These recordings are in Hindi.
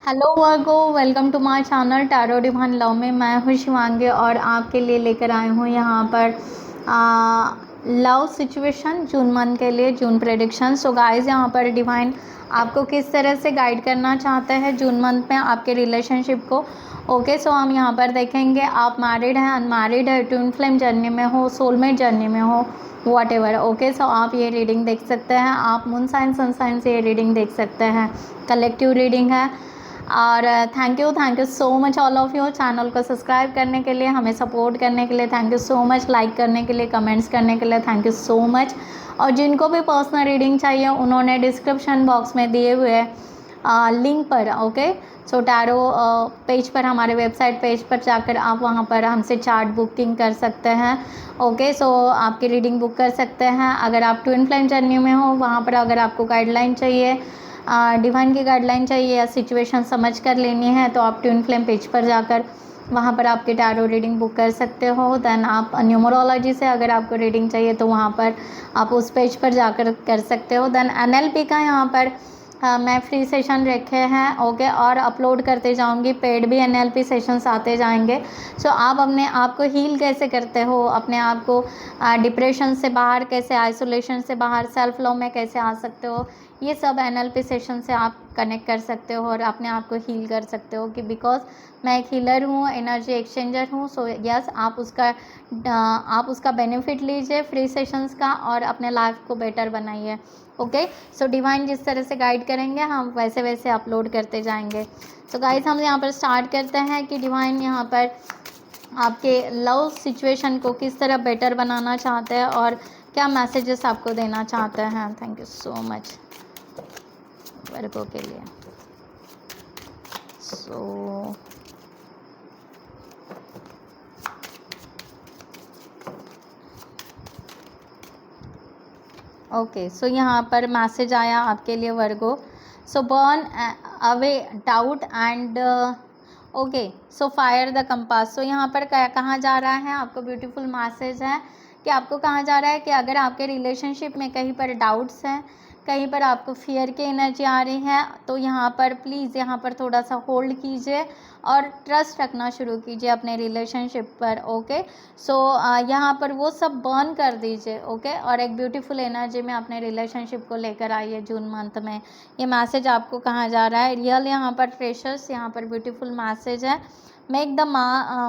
Hello Virgo, welcome to my channel tarot divine love में। मैं हूँ शिवांगी और आपके लिए लेकर आई हूँ यहाँ पर लव सिचुएशन जून मंथ के लिए, जून प्रेडिक्शन। सो गाइस, यहाँ पर डिवाइन आपको किस तरह से गाइड करना चाहते हैं जून मंथ में आपके रिलेशनशिप को। ओके, सो हम यहाँ पर देखेंगे आप मैरिड हैं, अनमैरिड है, ट्विन फ्लेम जर्नी में हो, सोलमेट जर्नी में हो, वॉट एवर। ओके, सो आप ये रीडिंग देख सकते हैं। आप मून साइन सन साइन से ये रीडिंग देख सकते हैं। कलेक्टिव रीडिंग है। और thank you so much all of you channel को सब्सक्राइब करने के लिए, हमें सपोर्ट करने के लिए thank you so much, like करने के लिए, कमेंट्स करने के लिए थैंक यू सो मच। और जिनको भी पर्सनल रीडिंग चाहिए उन्होंने डिस्क्रिप्शन बॉक्स में दिए हुए लिंक पर, ओके, सो टैरो पेज पर, हमारे वेबसाइट पेज पर जाकर आप वहाँ पर हमसे चार्ट बुकिंग कर सकते हैं। ओके, सो आपकी रीडिंग बुक कर सकते हैं। अगर आप ट्विन फ्लेम जर्नी में हो, वहाँ पर अगर आपको गाइडलाइन चाहिए, डिवाइन की गाइडलाइन चाहिए या सिचुएशन समझ कर लेनी है, तो आप ट्विन फ्लेम पेज पर जाकर वहाँ पर आपकी टैरो रीडिंग बुक कर सकते हो। देन आप न्यूमरोलॉजी से अगर आपको रीडिंग चाहिए तो वहाँ पर आप उस पेज पर जाकर कर सकते हो। देन एनएलपी का यहाँ पर मैं फ्री सेशन रखे हैं, ओके, और अपलोड करते जाऊंगी। पेड भी एनएलपी सेशंस आते जाएंगे। सो आप अपने आप को हील कैसे करते हो, अपने आप को डिप्रेशन से बाहर कैसे, आइसोलेशन से बाहर, सेल्फ लव में कैसे आ सकते हो, ये सब एनएलपी सेशन से आप कनेक्ट कर सकते हो और अपने आप को हील कर सकते हो। कि बिकॉज मैं एक हीलर हूँ, एनर्जी एक्सचेंजर हूँ। सो यस, आप उसका बेनिफिट लीजिए फ्री सेशंस का और अपने लाइफ को बेटर बनाइए। ओके, सो डिवाइन जिस तरह से गाइड करेंगे हम वैसे वैसे अपलोड करते जाएंगे। तो गाइस, हम यहाँ पर स्टार्ट करते हैं कि डिवाइन यहाँ पर आपके लव सिचुएशन को किस तरह बेटर बनाना चाहते हैं और क्या मैसेजेस आपको देना चाहते हैं। थैंक यू सो मच वर्गो के लिए। सो ओके, सो यहाँ पर मैसेज आया आपके लिए Virgo. So burn away doubt and okay, so fire the compass. So यहाँ पर कहाँ जा रहा है, आपको ब्यूटीफुल मैसेज है कि आपको कहा जा रहा है कि अगर आपके रिलेशनशिप में कहीं पर डाउट्स हैं, कहीं पर आपको फियर की एनर्जी आ रही है, तो यहाँ पर प्लीज़ यहाँ पर थोड़ा सा होल्ड कीजिए और ट्रस्ट रखना शुरू कीजिए अपने रिलेशनशिप पर। ओके, सो यहाँ पर वो सब बर्न कर दीजिए। ओके, और एक ब्यूटीफुल एनर्जी में अपने रिलेशनशिप को लेकर आइए जून मंथ में। ये मैसेज आपको कहा जा रहा है। रियल यहाँ पर प्रेशर्स, यहाँ पर ब्यूटीफुल मैसेज है। Make the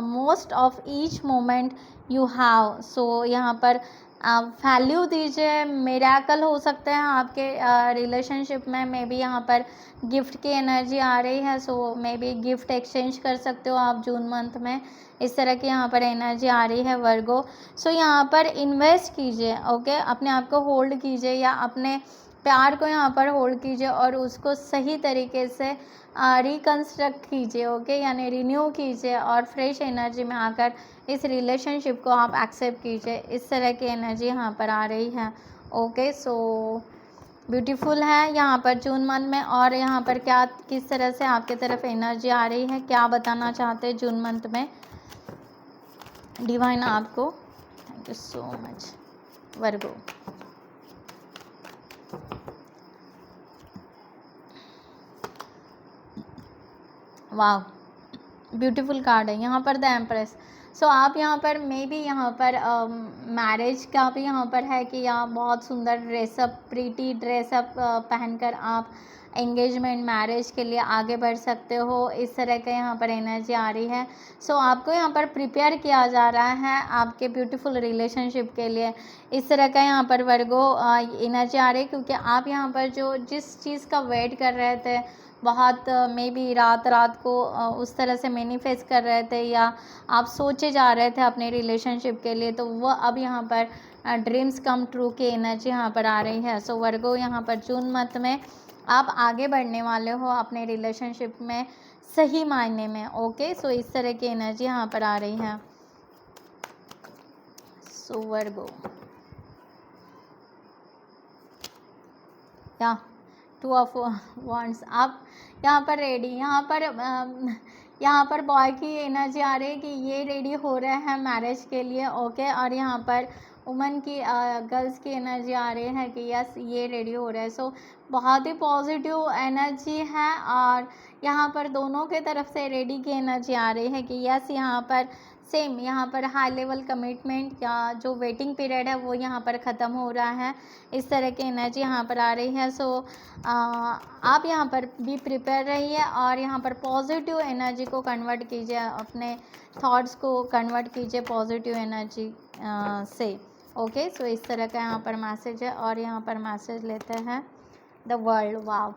most of each moment you have. So यहाँ पर वैल्यू दीजिए। मिरेकल हो सकते हैं आपके रिलेशनशिप में। मे बी यहाँ पर गिफ्ट की एनर्जी आ रही है। सो मे बी गिफ्ट एक्सचेंज कर सकते हो आप जून मंथ में। इस तरह की यहाँ पर एनर्जी आ रही है वर्गो। सो यहाँ पर इन्वेस्ट कीजिए। ओके, अपने आप को होल्ड कीजिए या अपने प्यार को यहाँ पर होल्ड कीजिए और उसको सही तरीके से रिकन्स्ट्रक्ट कीजिए। ओके, यानी रिन्यू कीजिए और फ्रेश एनर्जी में आकर इस रिलेशनशिप को आप एक्सेप्ट कीजिए। इस तरह की एनर्जी यहाँ पर आ रही है। ओके, सो ब्यूटीफुल है यहाँ पर जून मंथ में। और यहाँ पर क्या, किस तरह से आपके तरफ एनर्जी आ रही है, क्या बताना चाहते हैं जून मंथ में डिवाइन आपको। थैंक यू सो मच वर्गो। वाह, ब्यूटीफुल कार्ड है यहाँ पर द एम्प्रेस। सो आप यहाँ पर मे बी यहाँ पर मैरिज का भी यहाँ पर है कि यहाँ बहुत सुंदर ड्रेसअप, प्रीटी ड्रेसअप पहनकर आप एंगेजमेंट, मैरिज के लिए आगे बढ़ सकते हो। इस तरह का यहाँ पर एनर्जी आ रही है। सो आपको यहाँ पर प्रिपेयर किया जा रहा है आपके ब्यूटीफुल रिलेशनशिप के लिए। इस तरह का यहाँ पर वर्गो एनर्जी आ रही है, क्योंकि आप यहाँ पर जो जिस चीज़ का वेट कर रहे थे बहुत, मे बी रात रात को उस तरह से मैनिफेस्ट कर रहे थे या आप सोचे जा रहे थे अपने रिलेशनशिप के लिए, तो वह अब यहाँ पर ड्रीम्स कम ट्रू की एनर्जी यहाँ पर आ रही है। सो वर्गो, यहाँ पर जून मंथ में आप आगे बढ़ने वाले हो अपने रिलेशनशिप में सही मायने में। ओके, सो इस तरह की एनर्जी यहाँ पर आ रही है। सो वर्गो, या 2 ऑफ वांड्स, आप यहाँ पर रेडी, यहाँ पर बॉय की एनर्जी आ रही है कि ये रेडी हो रहे हैं मैरिज के लिए। ओके, और यहाँ पर वुमन की, गर्ल्स की एनर्जी आ रही है कि यस ये रेडी हो रहा है। सो बहुत ही पॉजिटिव एनर्जी है और यहाँ पर दोनों के तरफ से रेडी की एनर्जी आ रही है कि यस यहाँ पर सेम यहाँ पर हाई लेवल कमिटमेंट या जो वेटिंग पीरियड है वो यहाँ पर ख़त्म हो रहा है, इस तरह की एनर्जी यहाँ पर आ रही है। सो आप यहाँ पर भी प्रिपेयर रहिए और यहाँ पर पॉजिटिव एनर्जी को कन्वर्ट कीजिए, अपने थॉट्स को कन्वर्ट कीजिए पॉजिटिव एनर्जी से। ओके, सो इस तरह का यहाँ पर मैसेज है और यहाँ पर मैसेज लेते हैं द वर्ल्ड। वाव,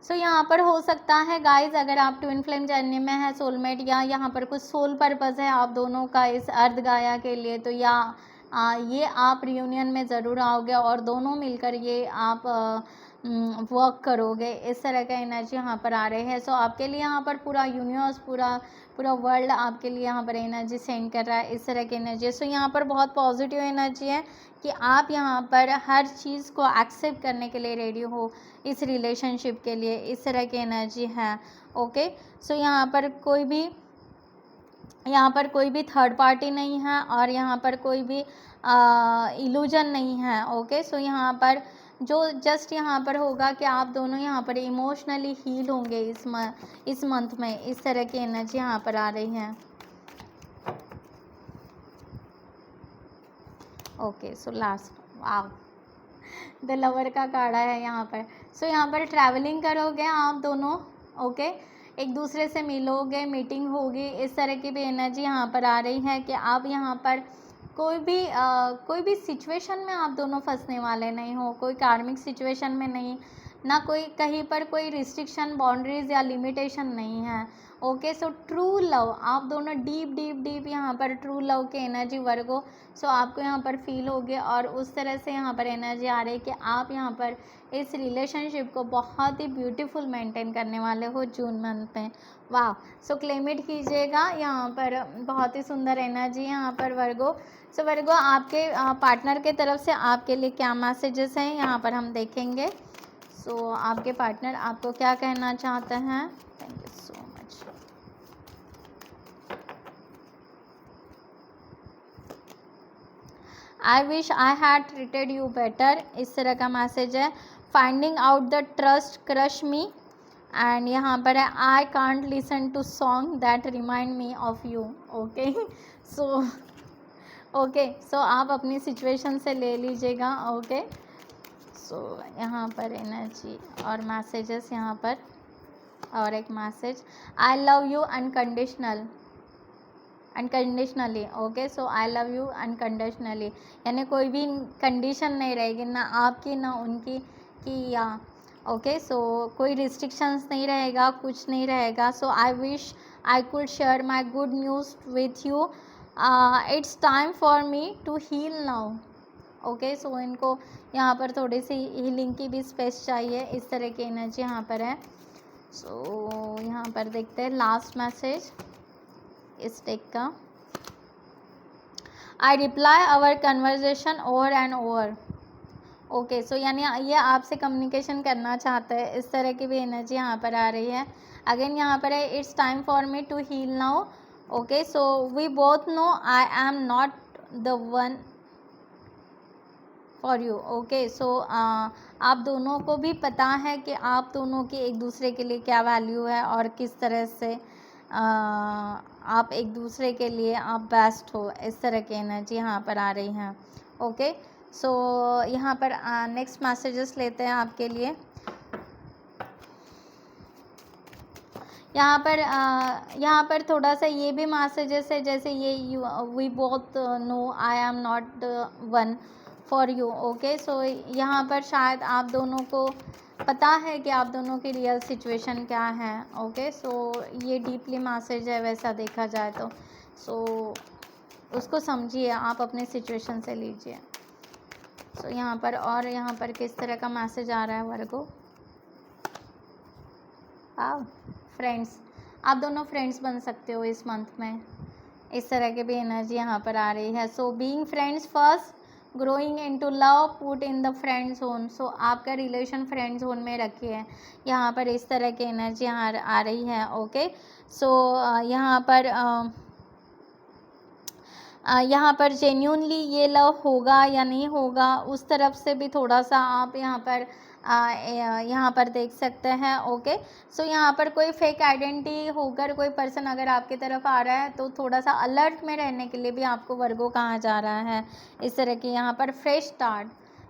सो यहाँ पर हो सकता है गाइज अगर आप ट्विन फ्लेम जर्नी में है, सोलमेट या यहाँ पर कुछ सोल पर्पस है आप दोनों का इस अर्ध गाया के लिए, तो या ये आप रियूनियन में ज़रूर आओगे और दोनों मिलकर ये आप वर्क करोगे, इस तरह का एनर्जी यहाँ पर आ रहे हैं। सो आपके लिए यहाँ पर पूरा यूनिवर्स, पूरा वर्ल्ड आपके लिए यहाँ पर एनर्जी सेंड कर रहा है, इस तरह की एनर्जी। सो यहाँ पर बहुत पॉजिटिव एनर्जी है कि आप यहाँ पर हर चीज़ को एक्सेप्ट करने के लिए रेडी हो इस रिलेशनशिप के लिए, इस तरह की एनर्जी है। ओके, सो यहाँ पर कोई भी थर्ड पार्टी नहीं है और यहाँ पर कोई भी इल्यूजन नहीं है। ओके, सो यहाँ पर जो जस्ट यहाँ पर होगा कि आप दोनों यहाँ पर इमोशनली हील होंगे इस मंथ में, इस तरह की एनर्जी यहाँ पर आ रही है। Okay, so last, wow, the lover का कार्ड है यहाँ पर। सो यहाँ पर ट्रैवलिंग करोगे आप दोनों, ओके, एक दूसरे से मिलोगे, मीटिंग होगी, इस तरह की भी एनर्जी यहाँ पर आ रही है कि आप यहाँ पर कोई भी सिचुएशन में आप दोनों फंसने वाले नहीं हो, कोई कार्मिक सिचुएशन में नहीं, ना कोई कहीं पर कोई रिस्ट्रिक्शन, बाउंड्रीज या लिमिटेशन नहीं है। ओके, सो ट्रू लव, आप दोनों डीप यहाँ पर ट्रू लव की एनर्जी वर्गो, सो आपको यहाँ पर फील होगी और उस तरह से यहाँ पर एनर्जी आ रही है कि आप यहाँ पर इस रिलेशनशिप को बहुत ही ब्यूटीफुल मेंटेन करने वाले हो जून मंथ में। वाह, सो क्लेम इट कीजिएगा, यहाँ पर बहुत ही सुंदर एनर्जी यहाँ पर वर्गो। सो वर्गो, आपके पार्टनर के तरफ से आपके लिए क्या मैसेजेस हैं यहाँ पर हम देखेंगे। सो आपके पार्टनर आपको क्या कहना चाहते हैं। Thank you so much. I wish I had treated you better, इस तरह का मैसेज है। Finding out the trust crush me, and यहाँ पर है I can't listen to song that remind me of you. Okay, so आप अपनी सिचुएशन से ले लीजिएगा। ओके, सो यहाँ पर एनर्जी और मैसेजेस यहाँ पर, और एक message, I love you unconditionally. Okay, so I love you unconditionally, यानी कोई भी कंडीशन नहीं रहेगी, ना आपकी ना उनकी कि या। ओके, सो कोई रिस्ट्रिक्शंस नहीं रहेगा, कुछ नहीं रहेगा। So I wish I could share my good news with you, it's time for me to heal now. Okay, so इनको यहाँ पर थोड़ी सी हीलिंग की भी स्पेस चाहिए, इस तरह की एनर्जी यहाँ पर है। सो यहाँ पर देखते हैं लास्ट मैसेज इस टेक का। I reply our conversation over and over. Okay, so यानी ये आपसे कम्युनिकेशन करना चाहते हैं, इस तरह की भी एनर्जी यहाँ पर आ रही है। अगेन यहाँ पर है it's time for me to heal now. Okay, so we both know I am not the one for you. Okay, so आप दोनों को भी पता है कि आप दोनों की एक दूसरे के लिए क्या वैल्यू है और किस तरह से आप एक दूसरे के लिए आप बेस्ट हो, इस तरह की एनर्जी यहाँ पर आ रही है। ओके, सो यहाँ पर नेक्स्ट मैसेजेस लेते हैं आपके लिए। यहाँ पर थोड़ा सा ये भी मैसेजेस है, जैसे ये we both know I am not one for you. Okay, so यहाँ पर शायद आप दोनों को पता है कि आप दोनों की रियल सिचुएशन क्या है। ओके, सो ये डीपली मैसेज है वैसा देखा जाए तो। सो उसको समझिए, आप अपने सिचुएशन से लीजिए। सो यहाँ पर और यहाँ पर किस तरह का मैसेज आ रहा है वर्गो। फ्रेंड्स, आप दोनों फ्रेंड्स बन सकते हो इस मंथ में, इस तरह की भी एनर्जी यहाँ पर आ रही है। So being friends first, growing into love, put in the friend zone. So आपका रिलेशन फ्रेंड जोन में रखिए, यहाँ पर इस तरह की एनर्जी आ रही है। ओके, सो यहाँ पर जेन्यूनली ये लव होगा या नहीं होगा, उस तरफ से भी थोड़ा सा आप यहाँ पर यहाँ पर देख सकते हैं। ओके, सो यहाँ पर कोई फेक आइडेंटिटी होकर कोई पर्सन अगर आपकी तरफ आ रहा है तो थोड़ा सा अलर्ट में रहने के लिए भी आपको वर्गो कहा जा रहा है। इस तरह की यहाँ पर फ्रेश स्टार्ट,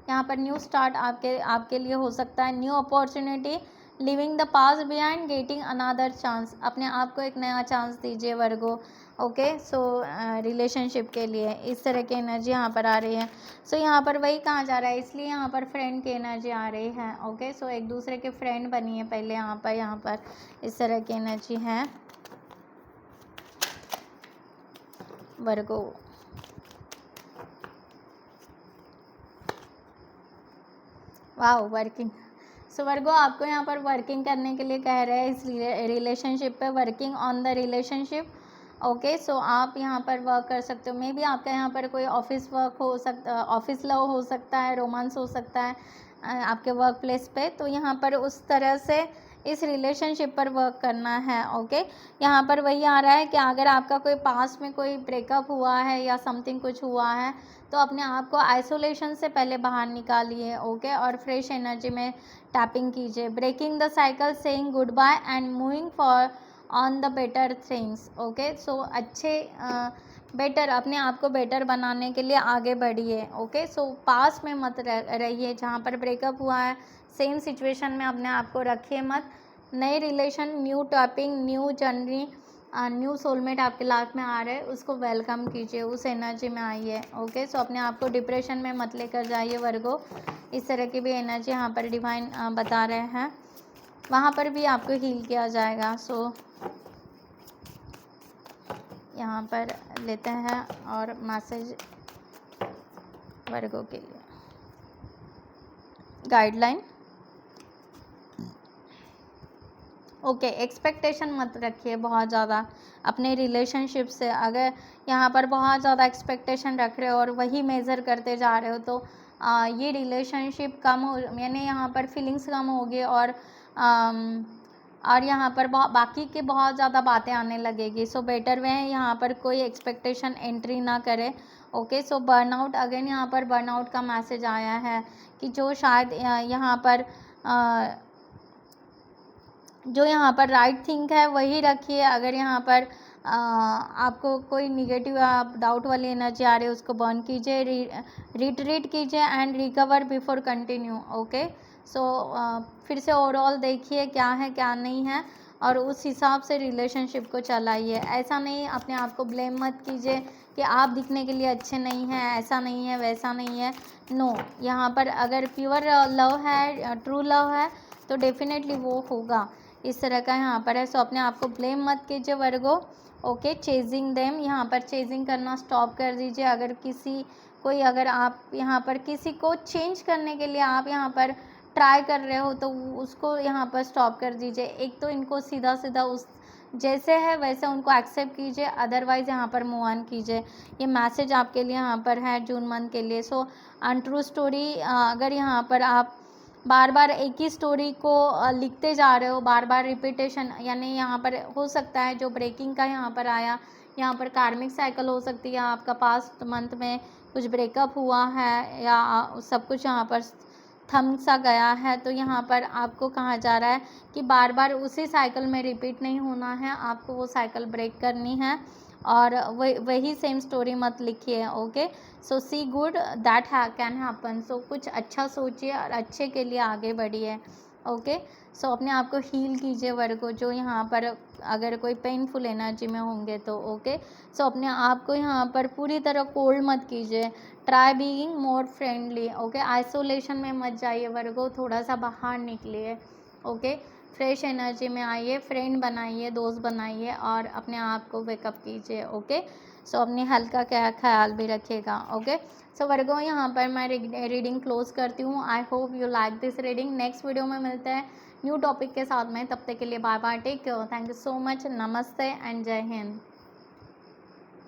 यहाँ पर न्यू स्टार्ट आपके लिए हो सकता है। New opportunity, living the past behind, getting another chance, अपने आप को एक नया चांस दीजिए वर्गो। ओके, सो रिलेशनशिप के लिए इस तरह की एनर्जी यहाँ पर आ रही है। सो यहाँ पर वही कहा जा रहा है, इसलिए यहाँ पर फ्रेंड की एनर्जी आ रही है। ओके, सो एक दूसरे के फ्रेंड बनिए पहले। यहाँ पर इस तरह की एनर्जी है वर्गो। Wow, working. सो वर्गो आपको यहाँ पर वर्किंग करने के लिए कह रहे हैं इस रिलेशनशिप पे, working on the relationship. Okay, so आप यहाँ पर वर्क कर सकते हो। मे बी आपका यहाँ पर कोई ऑफिस वर्क हो सकता, ऑफिस लव हो सकता है, रोमांस हो सकता है आपके वर्क प्लेस पे। तो यहाँ पर उस तरह से इस रिलेशनशिप पर वर्क करना है। ओके, यहाँ पर वही आ रहा है कि अगर आपका कोई पास्ट में कोई ब्रेकअप हुआ है या समथिंग कुछ हुआ है तो अपने आप को आइसोलेशन से पहले बाहर निकालिए। ओके, और फ्रेश एनर्जी में टैपिंग कीजिए। Breaking the cycle, saying good bye and moving for on the better things. Okay, so अच्छे बेटर, अपने आप को बेटर बनाने के लिए आगे बढ़िए। ओके, सो पास में मत रहिए। जहाँ पर ब्रेकअप हुआ है सेम सिचुएशन में अपने आप को रखिए मत। नए relation, new topping, new journey, new soulmate आपके लाइफ में आ रहे हैं, उसको वेलकम कीजिए, उस एनर्जी में आइए। ओके, सो अपने आप को डिप्रेशन में मत लेकर जाइए वर्गो। इस तरह की भी एनर्जी यहाँ पर डिवाइन बता रहे हैं, वहाँ पर भी आपको हील किया जाएगा। सो यहाँ पर लेते हैं और मैसेज वर्गो के लिए गाइडलाइन। ओके, एक्सपेक्टेशन मत रखिए बहुत ज़्यादा अपने रिलेशनशिप से। अगर यहाँ पर बहुत ज़्यादा एक्सपेक्टेशन रख रहे हो और वही मेज़र करते जा रहे हो तो ये रिलेशनशिप कम हो, यानी यहाँ पर फीलिंग्स कम होगी और यहाँ पर बाकी के बहुत ज़्यादा बातें आने लगेगी। सो बेटर वे है यहाँ पर कोई एक्सपेक्टेशन एंट्री ना करे। ओके, सो बर्नआउट, अगेन यहाँ पर बर्नआउट का मैसेज आया है कि जो शायद यहाँ पर जो यहाँ पर राइट थिंक है वही रखिए। अगर यहाँ पर आपको कोई निगेटिव आप डाउट वाली एनर्जी आ रही है उसको बर्न कीजिए, रिट्रीट कीजिए and recover before continue. Okay, so फिर से ओवरऑल देखिए क्या है क्या नहीं है और उस हिसाब से रिलेशनशिप को चलाइए। ऐसा नहीं अपने आप को ब्लेम मत कीजिए कि आप दिखने के लिए अच्छे नहीं हैं, ऐसा नहीं है, वैसा नहीं है। नो, यहाँ पर अगर प्योर लव है, ट्रू लव है तो डेफिनेटली वो होगा। इस तरह का यहाँ पर है। सो अपने आप को ब्लेम मत कीजिए वर्गो। ओके, चेजिंग देम, यहाँ पर चेजिंग करना स्टॉप कर दीजिए। अगर आप यहाँ पर किसी को चेंज करने के लिए आप यहाँ पर ट्राई कर रहे हो तो उसको यहाँ पर स्टॉप कर दीजिए। एक तो इनको सीधा सीधा उस जैसे है वैसे उनको एक्सेप्ट कीजिए, अदरवाइज़ यहाँ पर मूव ऑन कीजिए। ये मैसेज आपके लिए यहाँ पर है जून मंथ के लिए। सो अनट्रू स्टोरी, अगर यहाँ पर आप बार बार एक ही स्टोरी को लिखते जा रहे हो, बार बार रिपीटेशन, यानी यहाँ पर हो सकता है जो ब्रेकिंग का यहाँ पर आया, यहाँ पर कार्मिक साइकिल हो सकती है। आपका पास्ट मंथ में कुछ ब्रेकअप हुआ है या सब कुछ यहाँ पर थम सा गया है, तो यहाँ पर आपको कहा जा रहा है कि बार बार उसी साइकिल में रिपीट नहीं होना है, आपको वो साइकिल ब्रेक करनी है और वही सेम स्टोरी मत लिखिए। Okay, so see good that can happen. So कुछ अच्छा सोचिए और अच्छे के लिए आगे बढ़िए। ओके, सो अपने आप को हील कीजिए वर्गो, जो यहाँ पर अगर कोई पेनफुल एनर्जी में होंगे तो। ओके, सो अपने आप को यहाँ पर पूरी तरह कोल्ड मत कीजिए। Try being more friendly. Okay, isolation में मत जाइए वर्गो, थोड़ा सा बाहर निकलिए। ओके, फ्रेश एनर्जी में आइए, फ्रेंड बनाइए, दोस्त बनाइए और अपने आप को वेकअप कीजिए। ओके, सो अपनी हेल्थ का क्या ख्याल भी रखिएगा। ओके, सो वर्गो यहाँ पर मैं रीडिंग क्लोज करती हूँ। I hope you like this reading. Next video में मिलते हैं न्यू टॉपिक के साथ में, तब तक के लिए bye bye, take care, thank you so much, नमस्ते एंड जय हिंद।